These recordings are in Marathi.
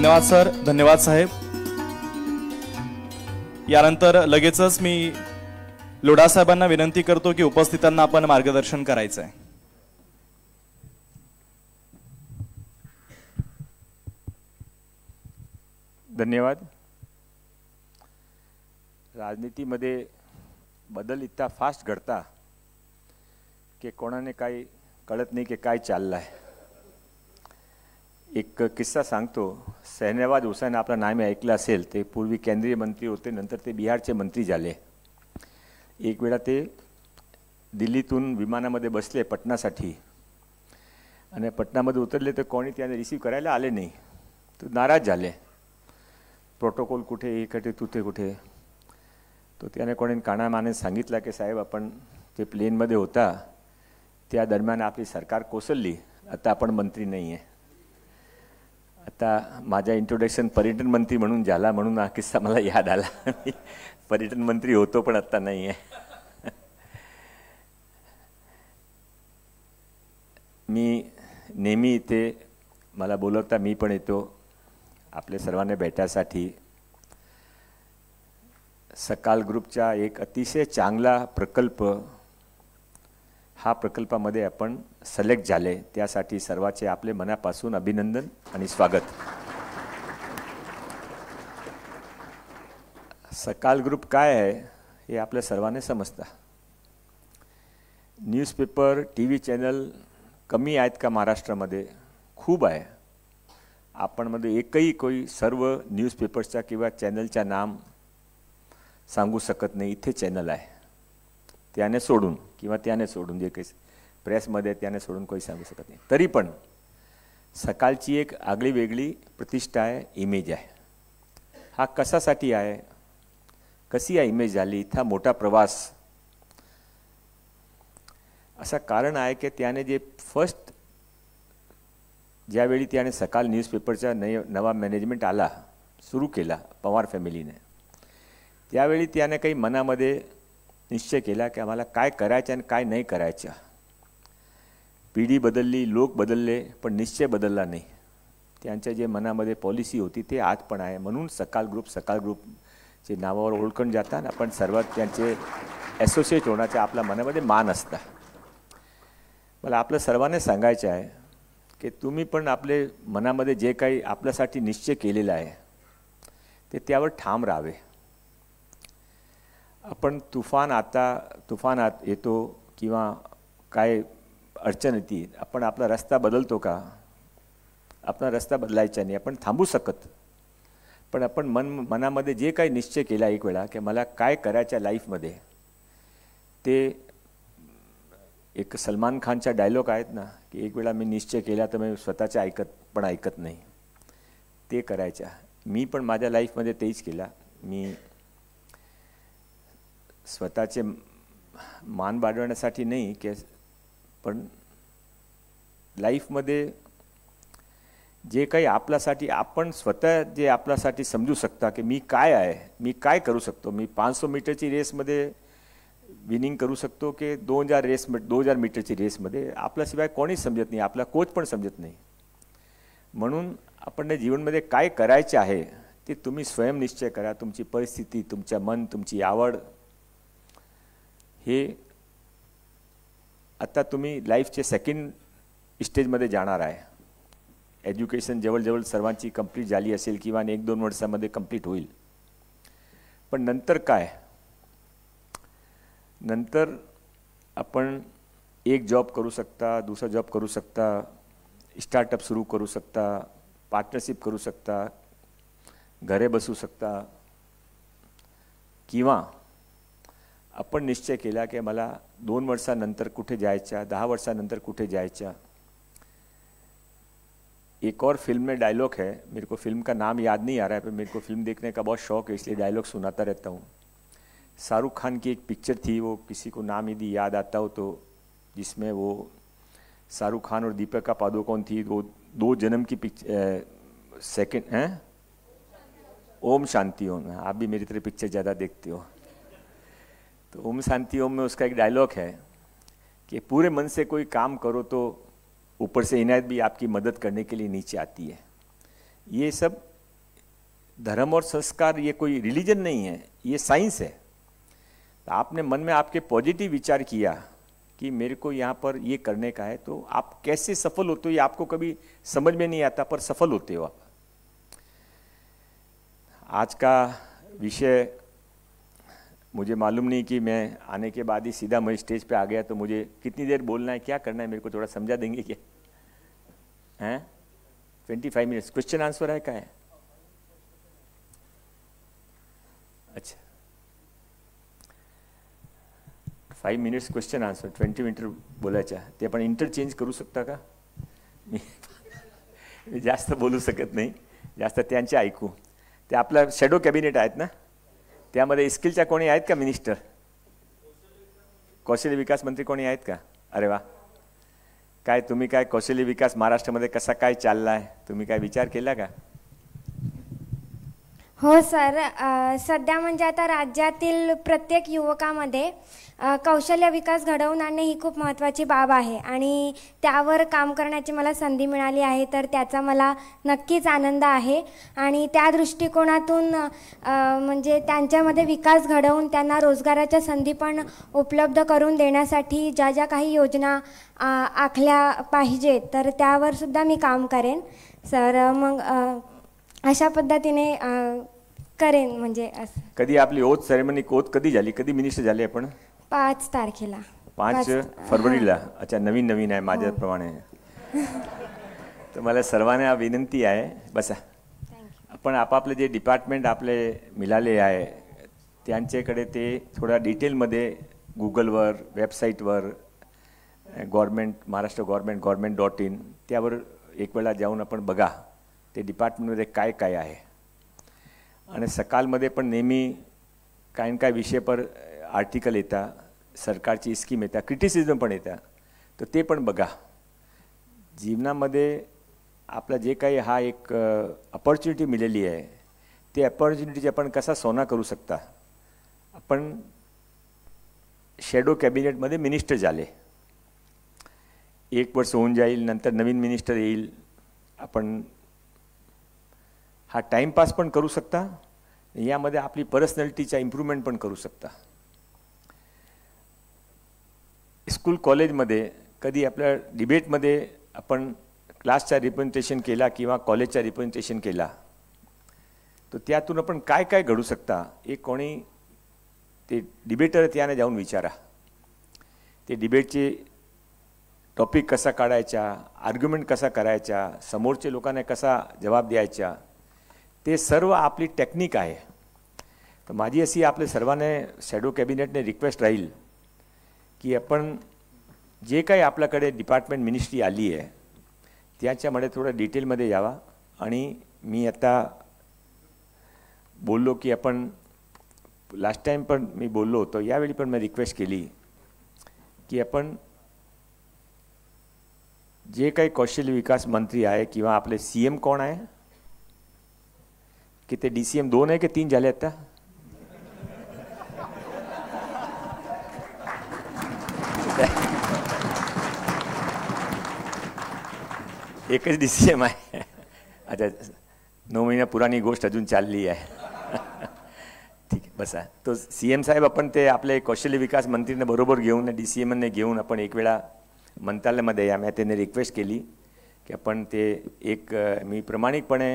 धन्यवाद सर, धन्यवाद साहेब. यानंतर लगेचच मी लोढा साहेबांना विनंती करतो की उपस्थितांना आपण मार्गदर्शन करायचं आहे. धन्यवाद. राजनीतीमध्ये बदल इतका फास्ट घडता की कोणाने काही कळत नाही की काय चाललं आहे. एक किस्सा सांगतो. शहनवाज हुसैन आपलं नाव ऐकलं असेल. ते पूर्वी केंद्रीय मंत्री होते, नंतर ते बिहारचे मंत्री झाले. एक वेळा ते दिल्लीतून विमानामध्ये बसले पटनासाठी आणि पटनामध्ये उतरले तर कोणी त्याने रिसीव्ह करायला आले नाही. तो नाराज झाले. प्रोटोकॉल कुठे, इकडे तुथे कुठे. तो त्याने कोणी कानामाने सांगितलं की साहेब आपण ते प्लेनमध्ये होता त्या दरम्यान आपली सरकार कोसळली, आता आपण मंत्री नाही आहे. आता माझा इंट्रोडक्शन पर्यटन मंत्री म्हणून झाला म्हणून हा किस्सा मला याद आला. मी पर्यटन मंत्री होतो पण आता नाही आहे. मी नेहमी इथे मला बोलवता मी पण येतो आपले सर्वांना भेटायसाठी. सकाल ग्रुपचा एक अतिशय चांगला प्रकल्प, हा प्रकल्पामध्ये आपण सिलेक्ट झाले त्यासाठी सर्वांचे आपले मनापासून अभिनंदन आणि स्वागत. सकाल ग्रुप काय आहे हे आपल्या सर्वांना समजतं. न्यूजपेपर TV चॅनल कमी आहेत का महाराष्ट्रामध्ये? खूप आहे. आपण मध्ये एकही कोई सर्व न्यूजपेपर्सचा किंवा चॅनलचा नाम सांगू शकत नाही. इथे चॅनल आहे त्याने सोडून किंवा त्याने सोडून जे काही प्रेसमध्ये त्याने सोडून कोणी सांगू शकत नाही. तरी पण सकाळची एक आगळी वेगळी प्रतिष्ठा आहे, इमेज आहे. हा कशासाठी आहे, कशी हा इमेज झाली, इथं मोठा प्रवास. असं कारण आहे की त्याने जे फर्स्ट ज्यावेळी त्याने सकाळ न्यूजपेपरचा नवा मॅनेजमेंट आला सुरू केला पवार फॅमिलीने, त्यावेळी त्याने काही मनामध्ये निश्चय केला की आम्हाला काय करायचं आणि काय नाही करायचं. पिढी बदलली, लोक बदलले, पण निश्चय बदलला नाही. त्यांच्या जे मनामध्ये पॉलिसी होती ते आज पण आहे. म्हणून सकाळ ग्रुपचे नावावर ओळखून जातात. आपण सर्वात त्यांचे ॲसोसिएट होण्याचा आपल्या मनामध्ये मान असता. मला आपल्या सर्वांना सांगायचं आहे की तुम्ही पण आपले मनामध्ये जे काही आपल्यासाठी निश्चय केलेला आहे ते त्यावर ठाम राहावे. आपण तुफानात येतो किंवा काय अडचण येते, आपण आपला रस्ता बदलतो का? आपला रस्ता बदलायचा नाही, आपण थांबू शकत. पण आपण मनामध्ये जे काही निश्चय केला एक वेळा की मला काय करायच्या लाईफमध्ये, ते एक सलमान खानचा डायलॉग आहेत ना की एक वेळा मी निश्चय केला तर मी स्वतःच्या ऐकत नाही, ते करायचा. मी पण माझ्या लाईफमध्ये तेच केला. मी स्वतःचे मान वाढवण्यासाठी नाही की पण लाईफमध्ये जे काही आपल्यासाठी आपण स्वतः जे आपल्यासाठी समजू शकता की मी काय आहे, मी काय करू शकतो. मी 500 मीटरची रेसमध्ये विनिंग करू शकतो की 2000 मीटरची रेसमध्ये आपल्याशिवाय कोणीच समजत नाही, आपला कोच पण समजत नाही. म्हणून आपण जीवनमध्ये काय करायचे आहे ते तुम्ही स्वयं निश्चय करा. तुमची परिस्थिती, तुमचं मन, तुमची आवड, हे आता तुम्ही लाईफचे सेकंड स्टेजमध्ये जाणार आहे. एज्युकेशन जवळजवळ सर्वांची कंप्लीट झाली असेल किंवा 1-2 वर्षामध्ये कंप्लीट होईल. पण नंतर काय? नंतर आपण एक जॉब करू शकता, दुसरा जॉब करू शकता, स्टार्टअप सुरू करू शकता, पार्टनरशिप करू शकता, घरे बसू शकता, किंवा आपण निश्चय केला कि मला 2 वर्षानंतर कुठे जायचं, 10 वर्षानंतर कुठे जायचं. एक और फिल्म में डायलॉग है, मेरे को फिल्म का नाम याद नहीं आ रहा है, पर मेरे को फिल्म देखने का बहुत शौक है, इसलिए डायलॉग सुनाता रहता हूँ. शाहरुख खान की एक पिक्चर थी, वो किसी को नाम यदि याद आता हो तो, जिसमें वो शाहरुख खान और दीपिका पादुकोण थी. वो 2 जन्म की पिक्चर सेकंड हैं, ओम शांति ओम. आप भी मेरी तरह पिक्चर ज़्यादा देखते हो. तो ओम शांति ओम में उसका एक डायलॉग है कि पूरे मन से कोई काम करो तो ऊपर से इनायत भी आपकी मदद करने के लिए नीचे आती है. ये सब धर्म और संस्कार ये कोई रिलीजन नहीं है, ये साइंस है। तो आपने मन में आपके पॉजिटिव विचार किया कि मेरे को यहाँ पर ये करने का है, तो आप कैसे सफल होते हो ये आपको कभी समझ में नहीं आता, पर सफल होते हो आप। आज का विषय मुझे मालूम नहीं कि मैं आने के बाद ही सीधा मैं स्टेज पे आ गया, तो मुझे कितनी देर बोलना है, क्या करना है, मेरे को थोड़ा समझा देंगे क्या? हैं 25 मिनट्स क्वेश्चन आंसर है क्या है? अच्छा 5 मिनिट्स क्वेश्चन आन्सर, 20 मिनिट बोलायच्या, ते आपण इंटरचेंज करू शकता का? मी जास्त बोलू शकत नाही, जास्त त्यांचे ऐकू. ते आपलं शॅडो कॅबिनेट आहेत ना, त्यामध्ये स्किलच्या कोणी आहेत का मिनिस्टर? कौशल्य विकास मंत्री कोणी आहेत का? अरे वा, काय तुम्ही काय कौशल्य विकास महाराष्ट्रामध्ये कसा काय चालला आहे, तुम्ही काय विचार केला का? हो सर, सध्या म्हणजे आता राज्यातील प्रत्येक युवकामध्ये कौशल्य विकास घडवून आणणे ही खूप महत्त्वाची बाब आहे आणि त्यावर काम करण्याची मला संधी मिळाली आहे, तर त्याचा मला नक्कीच आनंद आहे. आणि त्या दृष्टिकोनातून म्हणजे त्यांच्यामध्ये विकास घडवून त्यांना रोजगाराच्या संधी पण उपलब्ध करून देण्यासाठी ज्या ज्या काही योजना आखल्या पाहिजेत, तर त्यावर सुद्धा मी काम करेन सर. मग अशा पद्धतीने करेन. म्हणजे असं. कधी आपली ओथ सेरेमनी कधी झाली, कधी मिनिस्टर झाले आपण? 5 तारखेला. 5 फरवरीला. अच्छा, नवीन आहे माझ्याप्रमाणे. तर मला सर्वांना विनंती आहे, बसा. आपण आपापले जे डिपार्टमेंट आपले मिळाले आहे त्यांच्याकडे ते थोडा डिटेलमध्ये गुगलवर, वेबसाईटवर, महाराष्ट्र गव्हर्नमेंट.in त्यावर एक वेळा जाऊन आपण बघा ते डिपार्टमेंटमध्ये काय काय आहे. आणि सकाळमध्ये पण नेहमी काय काय विषय पर आर्टिकल येतात, सरकारची स्कीम येतात, क्रिटिसिझम पण येतात, तर ते पण बघा. जीवनामध्ये आपला जे काही हा एक अपॉर्च्युनिटी मिळाली आहे, ते अपॉर्च्युनिटीचे आपण कसा सोना करू शकता. आपण शॅडो कॅबिनेटमध्ये मिनिस्टर झाले, 1 वर्ष होऊन जाईल, नंतर नवीन मिनिस्टर येईल. आपण हा टाईमपास पण करू शकता, यामध्ये आपली पर्सनॅलिटीचा इम्प्रूव्हमेंट पण करू शकता. स्कूल कॉलेजमध्ये कधी आपल्या डिबेटमध्ये आपण क्लासचा रिप्रेझेंटेशन केला किंवा कॉलेजचा रिप्रेझेंटेशन केला, तर त्यातून आपण काय काय घडू शकता, एक कोणी ते डिबेटर त्याने जाऊन विचारा. ते डिबेटचे टॉपिक कसा काढायचा, आर्ग्युमेंट कसा करायचा, समोरच्या लोकांना कसा जवाब द्यायचा, ते सर्व आपली टेक्निक आहे. तर माझी अशी आपल्या सर्वांना शॅडो कॅबिनेटने रिक्वेस्ट राहील की आपण जे काही आपल्याकडे डिपार्टमेंट मिनिस्ट्री आली आहे त्याच्यामध्ये थोडं डिटेलमध्ये यावा. आणि मी आता बोललो की आपण लास्ट टाईम पण मी बोललो होतो, यावेळी पण मी रिक्वेस्ट केली की आपण जे काही कौशल्य विकास मंत्री आहे किंवा आपले CM कोण आहे, की ते DCM 2 आहे की 3 झाले आता? एकच DCM आहे. अच्छा, 9 महिना पुराणी गोष्ट अजून चालली आहे. ठीक आहे, बसा. तो CM साहेब आपण ते आपले कौशल्य विकास मंत्रीने बरोबर घेऊन DCMने घेऊन आपण एक वेळा मंत्रालयामध्ये या. मी त्यांनी रिक्वेस्ट केली की आपण ते मी प्रामाणिकपणे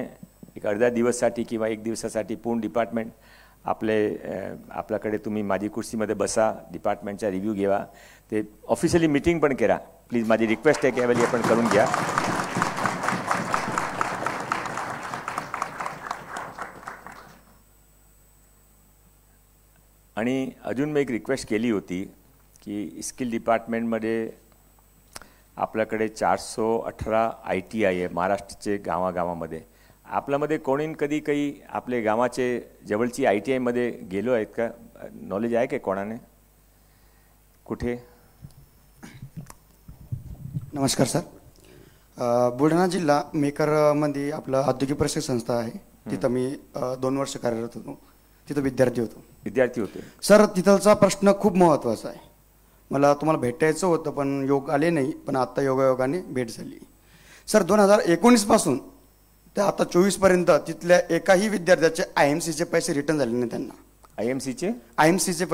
एक अर्धा दिवससाठी किंवा 1 दिवसासाठी पूर्ण डिपार्टमेंट आपल्याकडे तुम्ही माझी कुर्सीमध्ये बसा, डिपार्टमेंटचा रिव्ह्यू घ्या. ते ऑफिशियली मीटिंग पण करा प्लीज. माझी रिक्वेस्ट आहे की यावेळी आपण करून घ्या. आणि अजून मी एक रिक्वेस्ट केली होती की स्किल डिपार्टमेंटमध्ये आपल्याकडे 418 ITI आहे महाराष्ट्राचे गावागावामध्ये. आपल्यामध्ये कोणी कधी काही आपले गावाचे जवळची ITIमध्ये गेलो आहेत का? नॉलेज आहे का कोणाने? कुठे? नमस्कार सर. बुलढाणा जिल्हा मेकरमध्ये आपलं औद्योगिक प्रशिक्षण संस्था आहे, तिथं मी 2 वर्ष कार्यरत होतो. तिथं विद्यार्थी होते सर. तिथलचा प्रश्न खूप महत्त्वाचा आहे. मला तुम्हाला भेटायचं होतं पण योग आले नाही, पण आत्ता योगायोगाने भेट झाली सर. 2019 पासून तर आता 24पर्यंत तिथल्या एकाही विद्यार्थ्याचे IMCचे पैसे रिटर्न झाले नाही त्यांना. IMCचे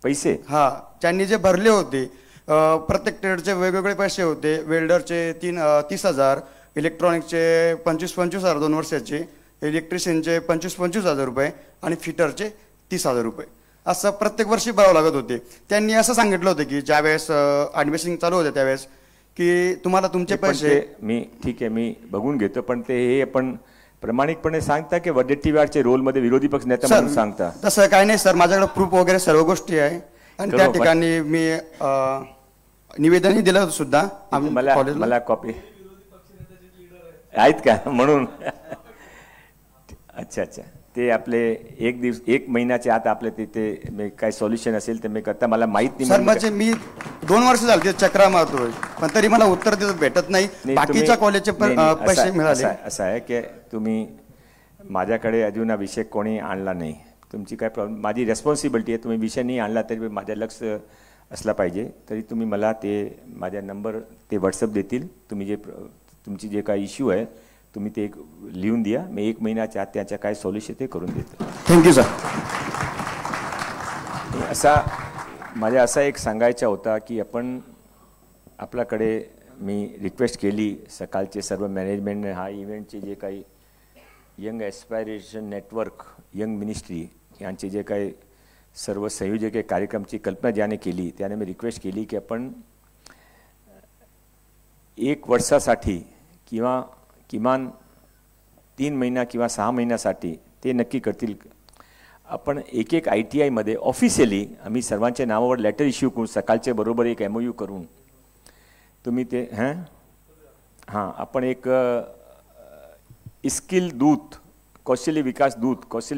पैसे हा त्यांनी जे भरले होते, प्रत्येक ट्रेडचे वेगवेगळे पैसे होते. वेल्डरचे 30,000, इलेक्ट्रॉनिकचे 25,000 2 वर्षाचे, इलेक्ट्रिशियनचे 25,000 रुपये आणि फिटरचे 30,000 रुपये, असं प्रत्येक वर्षी भरावं लागत होते. त्यांनी असं सांगितलं होतं की ज्यावेळेस ॲडमिशन चालू होते त्यावेळेस की तुम्हाला तुमचे पैसे ठीक आहे मी बघून घेतो, पण ते हे आपण प्रामाणिकपणे सांगता की वडेट्टीवारचे रोलमध्ये विरोधी पक्ष नेता म्हणून सांगता? तसं काय नाही सर, माझ्याकडे प्रूफ वगैरे सर्व गोष्टी आहे आणि त्या ठिकाणी मी निवेदनही दिलं होतं सुद्धा. मला कॉपी आहेत का म्हणून? अच्छा, ते आपले एक महिन्याच्या आत आपले तिथे काय सोल्युशन असेल ते मी करता, मला माहित नाही सर. म्हणजे मी 2 वर्ष झाले चक्रा मारतोय, पण तरी मला उत्तर भेटत नाही. बाकीच्या कॉलेजचे पैसे मिळाले. असं आहे की तुम्ही माझ्याकडे अजून हा विषय कोणी आणला नाही. तुमची काय प्रॉब्लेम, माझी रेस्पॉन्सिबिलिटी आहे. तुम्ही विषय नाही आणला तरी माझ्या लक्ष असला पाहिजे. तरी तुम्ही मला ते माझ्या नंबर ते व्हॉट्सअप देतील. तुमची जे काही इश्यू आहे तुम्ही ते लिहून द्या. मी 1 महिन्याच्या आत त्याच्या काय सोल्युशन ते करून देतो. Thank you sir. असा एक सांगायचा होता की आपल्याकडे मी रिक्वेस्ट केली सकाळचे सर्व मॅनेजमेंटने हा इव्हेंटचे जे काही यंग ॲस्पायरेशन नेटवर्क, यंग मिनिस्ट्री यांचे जे काही सर्व संयोजक कार्यक्रमची कल्पना ज्याने केली त्याने मी रिक्वेस्ट केली की आपण 1 वर्षासाठी किंवा किमान 3 महिना किंवा 6 महिन्यासाठी ते नक्की करतील. आपण एक ITIमध्ये ऑफिशियली आम्ही सर्वांच्या नावावर लेटर इश्यू करून सकाळच्या बरोबर एक MOU करून तुम्ही ते आपण एक स्किल दूत, कौशल्य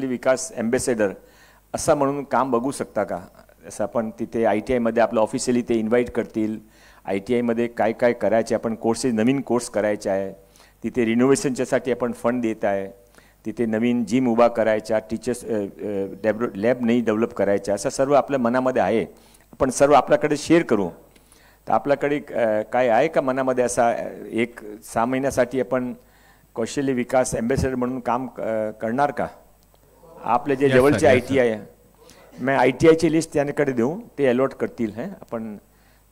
विकास ॲम्बेसेडर असं म्हणून काम बघू शकता का? असं आपण तिथे ITIमध्ये आपलं ऑफिशियली ते इन्व्हाइट करतील. ITIमध्ये काय काय करायचे, आपण कोर्सेस नवीन कोर्स करायचे आहे. तिथे रिनोव्हेशनच्यासाठी आपण फंड देत आहे. तिथे नवीन जिम उभा करायचा, टीचर्स लॅब नाही डेव्हलप करायचा, असं सर्व आपल्या मनामध्ये आहे. आपण सर्व आपल्याकडे शेअर करू. तर आपल्याकडे काय आहे का मनामध्ये असा 6 महिन्यासाठी आपण कौशल्य विकास ॲम्बेसेडर म्हणून काम करणार का? आपले जे जवळचे ITI आहे, मी ITIची लिस्ट त्यांच्याकडे देऊ, ते अलॉट करतील. आपण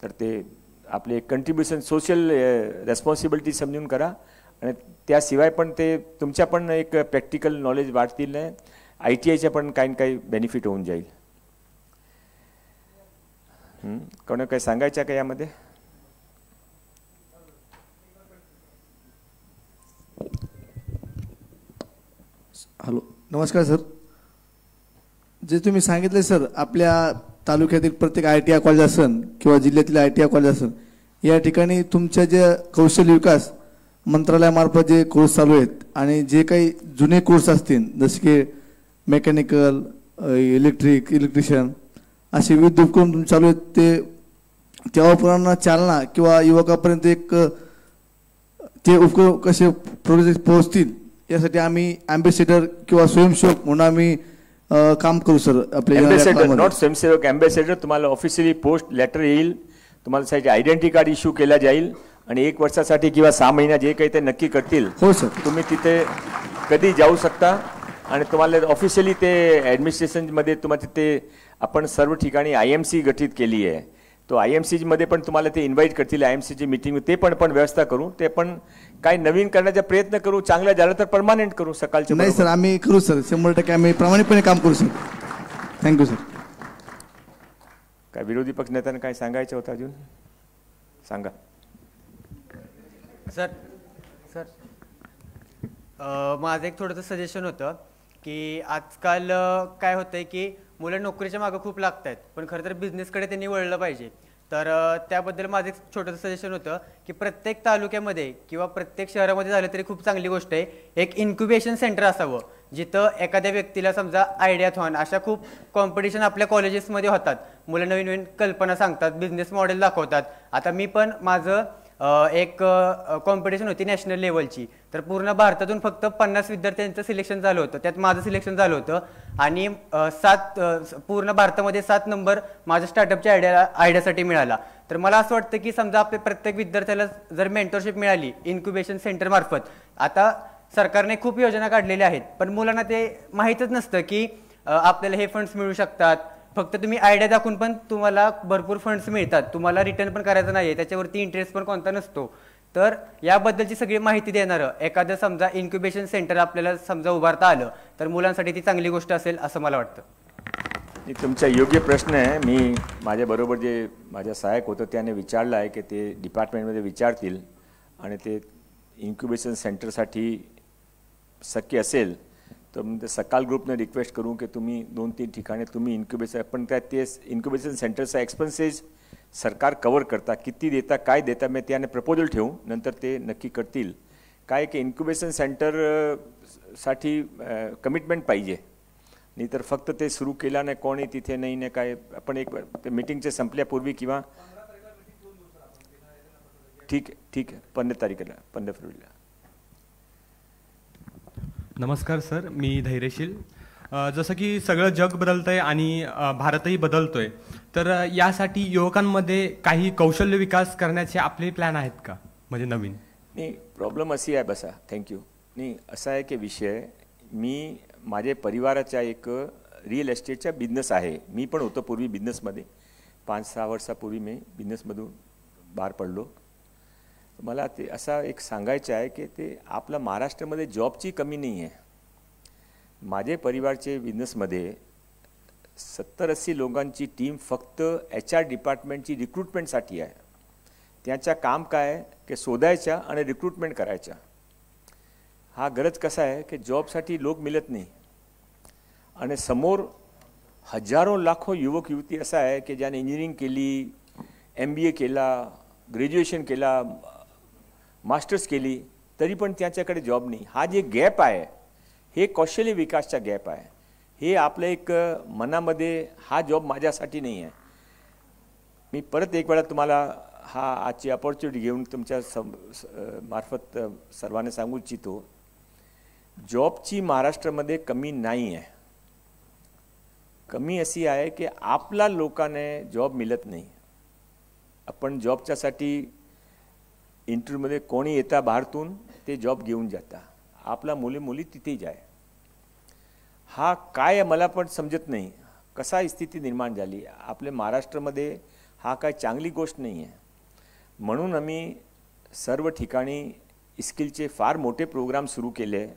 तर ते आपले कंट्रीब्युशन सोशल रेस्पॉन्सिबिलिटी समजून करा आणि त्याशिवाय पण ते तुमच्या पण एक प्रॅक्टिकल नॉलेज वाढतील. ITIच्या पण काही बेनिफिट होऊन जाईल. कोणी काही सांगायचं का यामध्ये? हॅलो, नमस्कार सर. जे तुम्ही सांगितले सर, आपल्या तालुक्यातील प्रत्येक ITI कॉलेज असेल किंवा जिल्ह्यातील ITI कॉलेज असेल, या ठिकाणी तुमच्या जे कौशल्य विकास मंत्रालयामार्फत जे कोर्स चालू आहेत आणि जे काही जुने कोर्स असतील जसे की मेकॅनिकल, इलेक्ट्रिशियन असे विविध उपक्रम चालू आहेत, त्या उपक्रमांना चालना किंवा युवकापर्यंत ते उपक्रम कसे प्रोजेक्ट पोहोचतील यासाठी आम्ही ॲम्बेसेडर किंवा स्वयंसेवक म्हणून आम्ही काम करू सर. आपल्या नॉट स्वयंसेवक, ॲम्बेसेडर. तुम्हाला ऑफिशियली पोस्ट लेटर येईल, तुम्हाला साठी आयडेंटिटी कार्ड इश्यू केला जाईल आणि 1 वर्षासाठी किंवा 6 महिना जे काही ते नक्की करतील. हो सर. तुम्ही तिथे कधी जाऊ शकता आणि तुम्हाला ऑफिशियली ते ॲडमिनिस्ट्रेशनमध्ये तुम्हाला तिथे आपण सर्व ठिकाणी IMC गठीत केली आहे. तो IMCमध्ये पण तुम्हाला ते इन्व्हाइट करतील. IMCची मीटिंग ते पण व्यवस्था करू. ते पण काही नवीन करण्याचा प्रयत्न करू. चांगलं झालं तर परमानंट करू. सकाळचे नाही सर, आम्ही करू सर. 100% आम्ही प्रामाणिकपणे काम करू सर. Thank you sir. काय विरोधी पक्ष नेत्यांना काय सांगायचं होतं अजून? सांगा सर. माझं एक थोडंसं सजेशन होतं की आजकाल काय होतंय की मुलं नोकरीच्या मागं खूप लागत आहेत, पण खरं तर बिझनेसकडे त्यांनी वळलं पाहिजे. तर त्याबद्दल माझं एक छोटंसं सजेशन होतं की प्रत्येक तालुक्यामध्ये किंवा प्रत्येक शहरामध्ये झालं तरी खूप चांगली गोष्ट आहे, एक इन्क्युबेशन सेंटर असावं जिथं एखाद्या व्यक्तीला समजा आयडियाथॉन अशा खूप कॉम्पिटिशन आपल्या कॉलेजेसमध्ये होतात. मुलं नवीन नवीन कल्पना सांगतात, बिझनेस मॉडेल दाखवतात. आता मी पण माझं एक कॉम्पिटिशन होती नॅशनल लेवलची, तर पूर्ण भारतातून फक्त 50 विद्यार्थ्यांचं सिलेक्शन झालं होतं. त्यात माझं सिलेक्शन झालं होतं आणि पूर्ण भारतामध्ये 7 नंबर माझ्या स्टार्टअपच्या आयडियासाठी मिळाला. तर मला असं वाटतं की समजा आपल्या प्रत्येक विद्यार्थ्याला जर मेंटरशिप मिळाली इन्क्युबेशन सेंटर मार्फत, आता सरकारने खूप योजना काढलेल्या आहेत, पण मुलांना ते माहीतच नसतं की आपल्याला हे फंड्स मिळू शकतात. फक्त तुम्ही आयडिया दाखवून पण तुम्हाला भरपूर फंड्स मिळतात, तुम्हाला रिटर्न पण करायचं नाही आहे, त्याच्यावरती इंटरेस्ट पण कोणता नसतो. तर याबद्दलची सगळी माहिती देणारं एखादं समजा इन्क्युबेशन सेंटर आपल्याला समजा उभारता आलं तर मुलांसाठी ती चांगली गोष्ट असेल असं मला वाटतं. तुमचा योग्य प्रश्न आहे. मी माझ्याबरोबर जे माझ्या सहाय्यक होतं त्याने विचारलं आहे की ते डिपार्टमेंटमध्ये विचारतील आणि ते इन्क्युबेशन सेंटरसाठी शक्य असेल तर मग ते सकाळ ग्रुपने रिक्वेस्ट करू की तुम्ही 2-3 ठिकाणी तुम्ही इन्क्युबेशन, पण त्या ते इन्क्युबेशन सेंटरचा एक्सपेन्सेस सरकार कवर करता, किती देता काय देता मी त्याने प्रपोजल ठेवू, नंतर ते नक्की करतील. काय की इन्क्युबेशन सेंटर साठी कमिटमेंट पाहिजे, नाही तर फक्त ते सुरू केलं नाही कोणी तिथे नाही काय. आपण एक मीटिंगचे संपल्यापूर्वी किंवा ठीक आहे 15 तारखेला 15 फेब्रुवारीला. नमस्कार सर, मी धैर्यशील. जसं की सगळं जग बदलतंय आणि भारतही बदलतोय, तर यासाठी युवकांमध्ये काही कौशल्य विकास करण्याचे आपले प्लॅन आहेत का, म्हणजे नवीन? नाही, प्रॉब्लेम अशी आहे बसा. थँक्यू. नाही, असा आहे की विषय, मी माझे परिवाराच्या एक रिअल एस्टेटचा बिझनेस आहे. मी पण होतो पूर्वी बिझनेसमध्ये, 5-6 वर्षापूर्वी मी बिझनेसमधून बाहेर पडलो. मला ते असा एक सांगायचं आहे की ते आपल्या महाराष्ट्रामध्ये जॉबची कमी नाही आहे. माझे परिवारचे बिझनेसमध्ये 70-80 लोकांची टीम फक्त HR डिपार्टमेंटची रिक्रुटमेंटसाठी आहे. त्याचं काम काय आहे की शोधायच्या आणि रिक्रुटमेंट करायच्या. हा गरज कसा आहे की जॉबसाठी लोक मिळत नाही आणि समोर हजारो लाखो युवक युवती असा आहे की ज्याने इंजिनिअरिंग केली, MBA केला, ग्रॅज्युएशन केला, मास्टर्स केली, तरी पण त्याच्याकडे जॉब नाही. हा जे गॅप आहे हे कौशल्य विकासचा गॅप आहे. हे आपलं एक मनामध्ये हा जॉब माझ्यासाठी नाही आहे. मी परत एक वेळा तुम्हाला हा आजची अपॉर्च्युनिटी घेऊन तुमच्या मार्फत सर्वांना सांगू इच्छितो, जॉबची महाराष्ट्रामध्ये कमी नाही आहे. कमी अशी आहे की आपल्या लोकांना जॉब मिळत नाही. आपण जॉबच्यासाठी इंटरव्ह्यूमध्ये कोणी येता बाहेरून ते जॉब घेऊन जाता, आपला मुली तिथेच आहे. हा काय मला पण समजत नाही कसा स्थिती निर्माण झाली आपल्या महाराष्ट्रामध्ये. हा काय चांगली गोष्ट नाही आहे. म्हणून आम्ही सर्व ठिकाणी स्किलचे फार मोठे प्रोग्राम सुरू केले,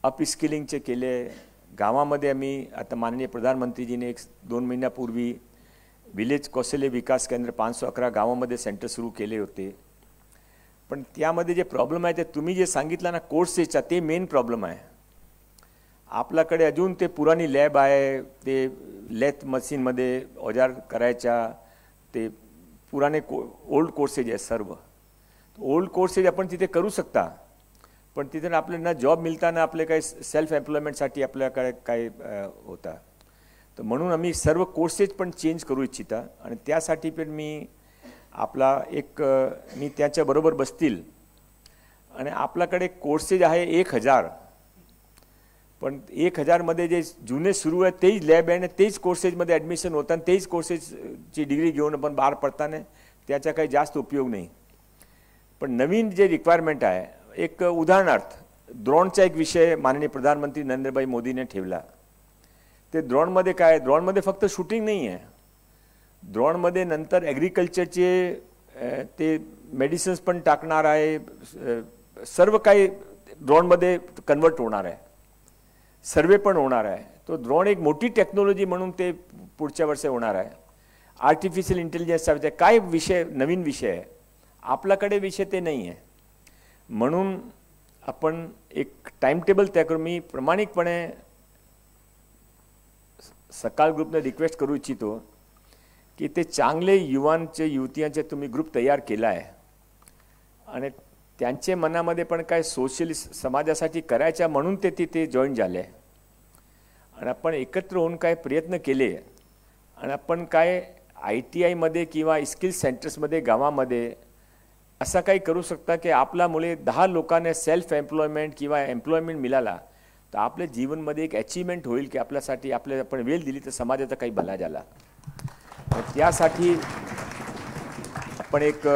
अपस्किलिंगचे केले. गावामध्ये आम्ही आता माननीय प्रधानमंत्रीजीने 1-2 महिन्यापूर्वी विलेज कौशल्य विकास केंद्र 511 गावामध्ये सेंटर सुरू केले होते. पण त्यामध्ये जे प्रॉब्लेम आहे ते तुम्ही जे सांगितलं ना कोर्सेसचा, ते मेन प्रॉब्लेम आहे. आपल्याकडे अजून ते पुराणी लॅब आहे, ते लेथ मशीनमध्ये औजार करायच्या, ते पुराणे ओल्ड कोर्सेस आहे सर्व. ओल्ड कोर्सेस आपण तिथे करू शकता, पण तिथे आपल्याला ना जॉब मिळता ना आपले काही सेल्फ एम्प्लॉयमेंटसाठी आपल्याकडे काय होता. तर म्हणून आम्ही सर्व कोर्सेस पण चेंज करू इच्छिता आणि त्यासाठी पण मी त्याच्याबरोबर बसतील आणि आपल्याकडे कोर्सेस आहे 1000, पण 1000 मध्ये जे जुने सुरू आहे तेच लॅब आहे आणि तेच कोर्सेसमध्ये ॲडमिशन होतं आणि तेच कोर्सेसची डिग्री घेऊन आपण बाहेर पडताना त्याचा काही जास्त उपयोग नाही. पण नवीन जे रिक्वायरमेंट आहे, एक उदाहरणार्थ ड्रोनचा एक विषय माननीय प्रधानमंत्री नरेंद्रभाई मोदीने ठेवला. ते ड्रोनमध्ये काय, ड्रोनमध्ये फक्त शूटिंग नाही आहे, ड्रोनमध्ये नंतर ॲग्रिकल्चरचे ते मेडिसिन्स पण टाकणार आहे. सर्व काही ड्रोनमध्ये कन्वर्ट होणार आहे, सर्वे पण होणार आहे. तो ड्रोन एक मोठी टेक्नॉलॉजी म्हणून ते पुढच्या वर्षी होणार आहे. आर्टिफिशियल इंटेलिजन्सचा काय विषय, नवीन विषय आहे, आपल्याकडे विषय ते नाही आहे. म्हणून आपण एक टाइम टेबल तयार करू. मी प्रामाणिकपणे सकाळ ग्रुपने रिक्वेस्ट करू इच्छितो की ते चांगले युवतीयांचे तुम्ही ग्रुप तयार केला आहे आणि त्यांच्या मनामध्ये पण काय सोशलिस्ट समाजासाठी करायच्या म्हणून ते तिथे जॉईन झाले आणि आपण एकत्र होऊन काय प्रयत्न केले आणि आपण काय ITI किंवा स्किल सेंटर्समध्ये गावामध्ये असं काही करू शकता की आपल्यामुळे 10 लोकांना सेल्फ एम्प्लॉयमेंट किंवा एम्प्लॉयमेंट मिळाला तर आपल्या जीवनमध्ये एक अचीवमेंट होईल की आपल्यासाठी आपल्याला आपण वेळ दिली तर समाजाचा काही भला झाला. त्यासाठी आपण एक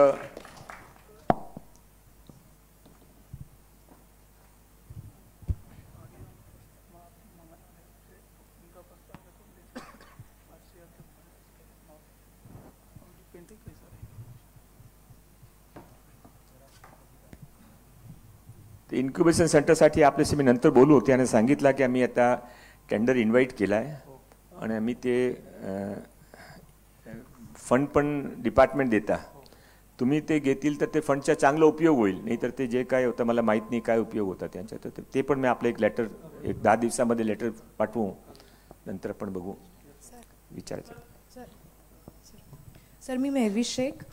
ते इन्क्युबेशन सेंटरसाठी आपल्याशी मी नंतर बोलू. त्याने सांगितलं की आम्ही आता टेंडर इन्व्हाइट केला आहे आणि आम्ही ते फंड पण डिपार्टमेंट देता. तुम्ही ते घेतील तर ते फंडचा चांगला उपयोग होईल, नाही तर ते जे काय होतं मला माहीत नाही काय उपयोग होता त्यांचा. तर ते पण मी आपलं एक लेटर 10 दिवसामध्ये लेटर पाठवू, नंतर आपण बघू विचारायचं. सर मैं महविश शेख.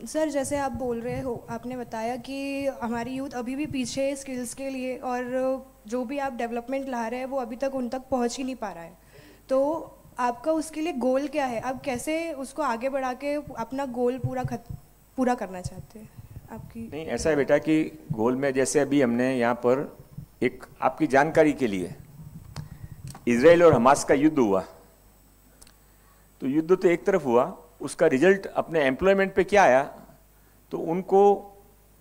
सर जैसे आप बोल रहे हो, आपने बताया कि हमारी यूथ अभी भी पीछे है स्किल्स के लिए, और जो भी आप डेवलपमेंट ला रहे हैं वो अभी तक उन तक पहुंच ही नहीं पा रहा है. तो आपका उसके लिए गोल क्या है? आप कैसे उसको आगे बढ़ा के अपना गोल पूरा करना चाहते हैं? आपकी नहीं, ऐसा है बेटा कि गोल में जैसे अभी हमने यहाँ पर एक आपकी जानकारी के लिए इजराइल और हमास का युद्ध हुआ, तो युद्ध तो एक तरफ हुआ, उसका रिजल्ट अपने एम्प्लॉयमेंट पे क्या आया? तो उनको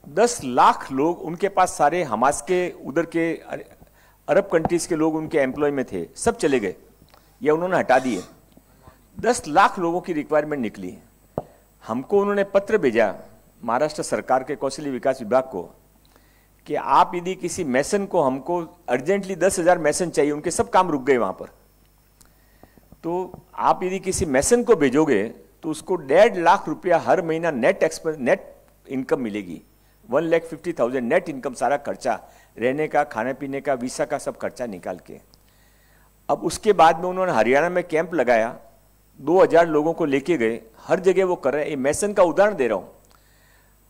10 लाख लोग उनके पास सारे हमास के उधर के अरब कंट्रीज के लोग उनके एम्प्लॉय में थे, सब चले गए या उन्होंने हटा दिए. 10 लाख लोगों की रिक्वायरमेंट निकली. हमको उन्होंने पत्र भेजा महाराष्ट्र सरकार के कौशल्य विकास विभाग को कि आप यदि किसी मैसन को, हमको अर्जेंटली 10,000 मैसन चाहिए, उनके सब काम रुक गए वहां पर, तो आप यदि किसी मैसन को भेजोगे तो उसको 1.5 लाख रुपया हर महीना नेट इनकम मिलेगी. 1,50,000 नेट इनकम, सारा खर्चा रहने का, खाने पीने का, वीसा का सब खर्चा निकाल के. अब उसके बाद में उन्होंने हरियाणा में कैंप लगाया, 2,000 लोगों को लेके गए, हर जगह वो कर रहे हैं. मैसन का उदाहरण दे रहा हूं.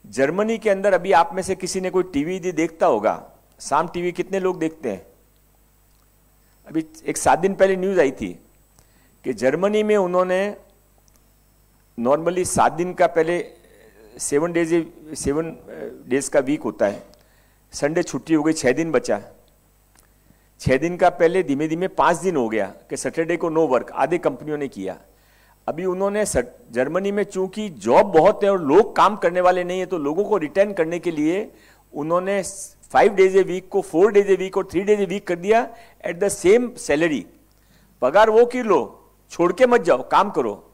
जर्मनी के अंदर अभी आप में से किसी ने कोई टीवी देखता होगा, शाम टीवी कितने लोग देखते हैं? अभी एक 7 दिन पहले न्यूज आई थी कि जर्मनी में उन्होंने नॉर्मली 7 दिन का पहले 7 डेज का वीक होता है, संडे छुट्टी हो गई, 6 दिन बचा. 6 दिन का पहले धीमे धीमे 5 दिन हो गया कि सैटरडे को नो वर्क, आधे कंपनियों ने किया. अभी उन्होंने जर्मनी में चूंकि जॉब बहुत है और लोग काम करने वाले नहीं है, तो लोगों को रिटर्न करने के लिए उन्होंने 5 डेज ए वीक को 4 डेज ए वीक और 3 डेज ए वीक कर दिया एट द सेम सैलरी. पगार वो की लो, छोड़ के मत जाओ, काम करो.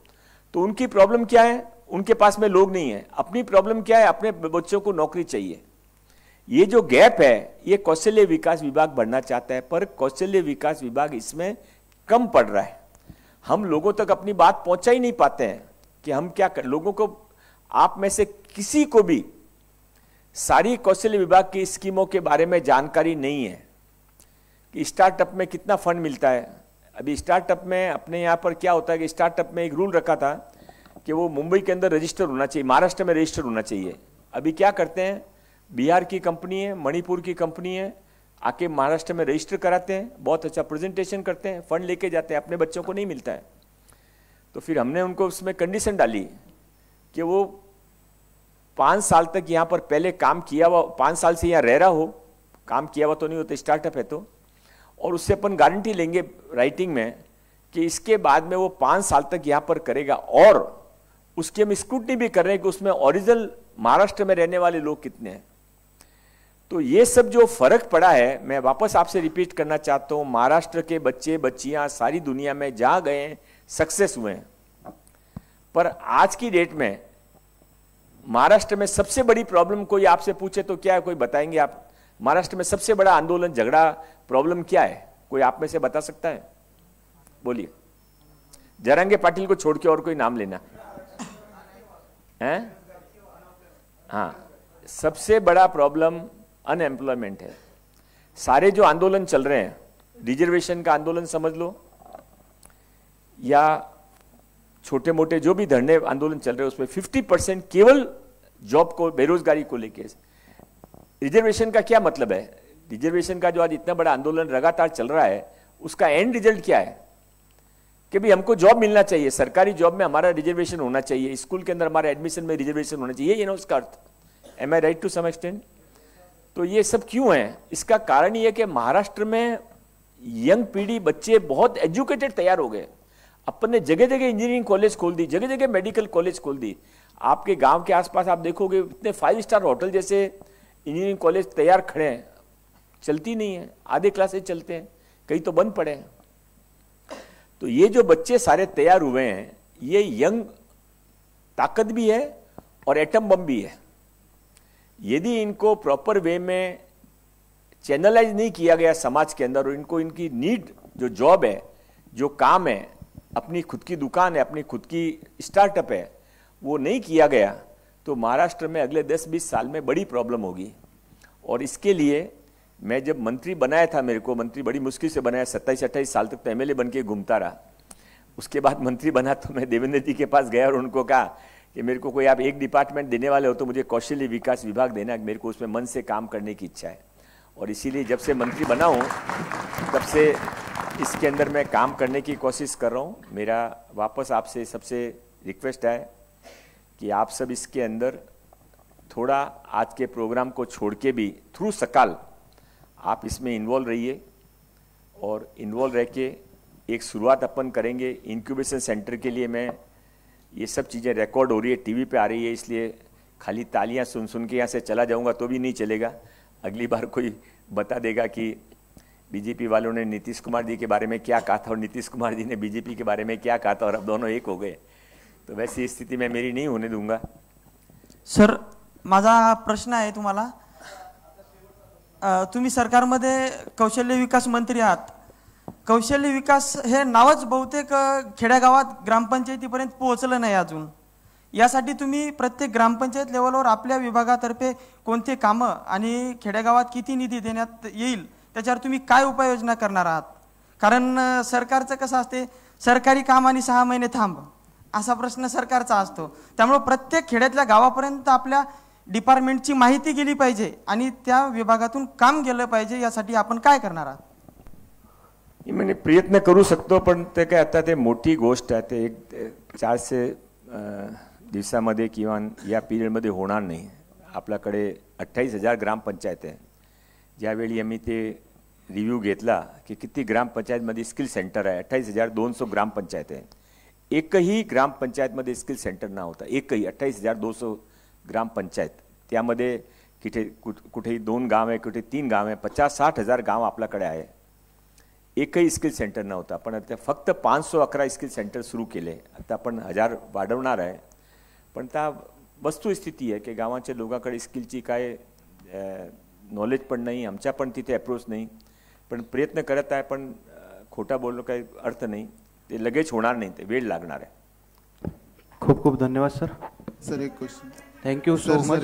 तो उनकी प्रॉब्लम क्या है? उनके पास में लोग नहीं है. अपनी प्रॉब्लम क्या है? अपने बच्चों को नौकरी चाहिए. ये जो गैप है ये कौशल्य विकास विभाग भरना चाहता है, पर कौशल्य विकास विभाग इसमें कम पड़ रहा है. हम लोगों तक अपनी बात पहुंचा ही नहीं पाते हैं कि हम क्या कर. लोगों को, आप में से किसी को भी सारी कौशल्य विभाग की स्कीमों के बारे में जानकारी नहीं है कि स्टार्टअप में कितना फंड मिलता है. अभी स्टार्टअप में अपने यहाँ पर क्या होता है कि स्टार्टअप में एक रूल रखा था कि वो मुंबई के अंदर रजिस्टर होना चाहिए, महाराष्ट्र में रजिस्टर होना चाहिए. अभी क्या करते हैं, बिहार की कंपनी है, मणिपुर की कंपनी है, आके महाराष्ट्र में रजिस्टर कराते हैं, बहुत अच्छा प्रेजेंटेशन करते हैं, फंड लेके जाते हैं, अपने बच्चों को नहीं मिलता है. तो फिर हमने उनको उसमें कंडीशन डाली कि वो 5 साल तक यहाँ पर पहले काम किया हुआ, 5 साल से यहाँ रह रहा हो, काम किया हुआ तो नहीं होता, स्टार्टअप है तो, और उससे अपन गारंटी लेंगे राइटिंग में कि इसके बाद में वो 5 साल तक यहाँ पर करेगा. और उसकी हम स्क्रूटनी भी कर रहे हैं कि उसमें ओरिजिनल महाराष्ट्र में रहने वाले लोग कितने हैं. तो ये सब जो फर्क पड़ा है, मैं वापस आपसे रिपीट करना चाहता हूं, महाराष्ट्र के बच्चे बच्चियां सारी दुनिया में जहां गए हैं सक्सेस हुए हैं. पर आज की डेट में महाराष्ट्र में सबसे बड़ी प्रॉब्लम कोई आपसे पूछे तो क्या है, कोई बताएंगे आप? महाराष्ट्र में सबसे बड़ा आंदोलन, झगड़ा, प्रॉब्लम क्या है? कोई आप में से बता सकता है? बोलिए. जरांगे पाटिल को छोड़ के और कोई नाम लेना है? हाँ, सबसे बड़ा प्रॉब्लम अनएम्प्लॉयमेंट है. सारे जो आंदोलन चल रहे हैं, रिजर्वेशन का आंदोलन समझ लो या छोटे मोटे जो भी धरने आंदोलन चल रहे हैं, उसमें 50% केवल जॉब को, बेरोजगारी को लेके. रिजर्वेशन का क्या मतलब है? रिजर्वेशन का जो आज इतना बड़ा आंदोलन लगातार चल रहा है, उसका एंड रिजल्ट क्या है कि भाई हमको जॉब मिलना चाहिए, सरकारी जॉब में हमारा रिजर्वेशन होना चाहिए, स्कूल के अंदर हमारा एडमिशन में रिजर्वेशन होना चाहिए, ये ना उसका अर्थ. Am I right to some extent? तो ये सब क्यों है? इसका कारण ये कि महाराष्ट्र में यंग पीढ़ी, बच्चे बहुत एजुकेटेड तैयार हो गए. अपन ने जगह जगह इंजीनियरिंग कॉलेज खोल दी, जगह जगह मेडिकल कॉलेज खोल दी. आपके गांव के आसपास आप देखोगे इतने 5 स्टार होटल जैसे इंजीनियरिंग कॉलेज तैयार खड़े हैं. चलती नहीं है, आधे क्लासेज चलते हैं, कई तो बंद पड़े हैं. तो ये जो बच्चे सारे तैयार हुए हैं, ये यंग ताकत भी है और एटम बम भी है. यदि इनको प्रॉपर वे में चैनलाइज नहीं किया गया समाज के अंदर, और इनको इनकी नीड जो जॉब है, जो काम है, अपनी खुद की दुकान है, अपनी खुद की स्टार्टअप है, वो नहीं किया गया तो महाराष्ट्र में अगले 10-20 साल में बड़ी प्रॉब्लम होगी। और इसके लिए मैं जब मंत्री बनाया था, मेरे को मंत्री बड़ी मुश्किल से बनाया, 27-28 साल तक तो एमएलए बन के घूमता रहा। उसके बाद मंत्री बना तो मैं देवेंद्र जी के पास गया और उनको कहा कि मेरे को कोई आप एक डिपार्टमेंट देने वाले हो तो मुझे कौशल्य विकास विभाग देना, मेरे को उसमें मन से काम करने की इच्छा है। और इसीलिए जब से मंत्री बना हूँ तब से इसके अंदर मैं काम करने की कोशिश कर रहा हूँ। मेरा वापस आपसे सबसे रिक्वेस्ट है कि आप सब इसके अंदर थोड़ा आज के प्रोग्राम को छोड़ के भी थ्रू सकाल आप इसमें इन्वॉल्व रहिए, और इन्वॉल्व रह के एक शुरुआत अपन करेंगे। इंक्यूबेशन सेंटर के लिए मैं ये सब चीज़ें रिकॉर्ड हो रही है, टीवी पे आ रही है, इसलिए खाली तालियां सुन सुन के यहाँ से चला जाऊँगा तो भी नहीं चलेगा। अगली बार कोई बता देगा कि बीजेपी वालों ने नीतीश कुमार जी के बारे में क्या कहा था और नीतीश कुमार जी ने बीजेपी के बारे में क्या कहा था और अब दोनों एक हो गए, तो वैसी स्थिति में मेरी नहीं होने दूंगा। सर, माझा प्रश्न आहे तुम्हाला, तुम्ही सरकारमध्ये कौशल्य विकास मंत्री आहात. कौशल्य विकास हे नावच बहुतेक खेड्यागावात ग्रामपंचायतीपर्यंत पोहोचलं नाही अजून. यासाठी तुम्ही प्रत्येक ग्रामपंचायत लेवलवर आपल्या विभागातर्फे कोणते कामं आणि खेड्यागावात किती निधी देण्यात येईल त्याच्यावर तुम्ही काय उपाययोजना करणार आहात? कारण सरकारचं कसं असते, सरकारी काम आणि 6 महिने थांब असा प्रश्न सरकारचा असतो. त्यामुळे प्रत्येक खेड्यातल्या गावापर्यंत आपल्या डिपार्टमेंटची माहिती गेली पाहिजे आणि त्या विभागातून काम गेलं पाहिजे. यासाठी आपण काय करणार आहात? मी प्रयत्न करू शकतो, पण ते काय आता ते मोठी गोष्ट आहे, ते एक 400 दिवसामध्ये किंवा या पिरियडमध्ये होणार नाही. आपल्याकडे 28,000 ग्रामपंचायत आहे. ज्यावेळी आम्ही ते रिव्ह्यू घेतला की किती ग्रामपंचायतमध्ये स्किल सेंटर आहे, 28,200 ग्रामपंचायत आहे. एकही ग्रामपंचायतमध्ये स्किल सेंटर ना होता, एकही 28,200 ग्रामपंचायत. त्यामध्ये कुठेही 2 गाव आहे, कुठे 3 गाव आहे, 50-60 हजार गाव आपल्याकडे आहे. एकही स्किल सेंटर नव्हता. पण आता फक्त 511 स्किल सेंटर सुरू केले. आता आपण 1000 वाढवणार आहे. पण त्या वस्तुस्थिती आहे की गावाच्या लोकांकडे स्किलची काय नॉलेज पण नाही, आमच्या पण तिथे अप्रोच नाही. पण प्रयत्न करत आहे, पण खोटा बोलणं काही अर्थ नाही. ते लगेच होणार नाही, ते वेळ लागणार आहे. खूप खूप धन्यवाद सर. सर एक क्वेश्चन. Thank you so much.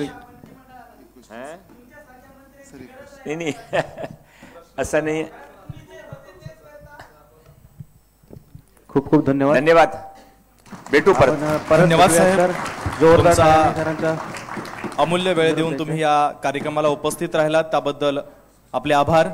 नाही असं नाही. खूप खूप धन्यवाद. धन्यवाद. भेटू परत. धन्यवाद साहेब. जोरदार अमूल्य वेळ देऊन तुम्ही या कार्यक्रमाला उपस्थित राहिलात त्याबद्दल आपले आभार.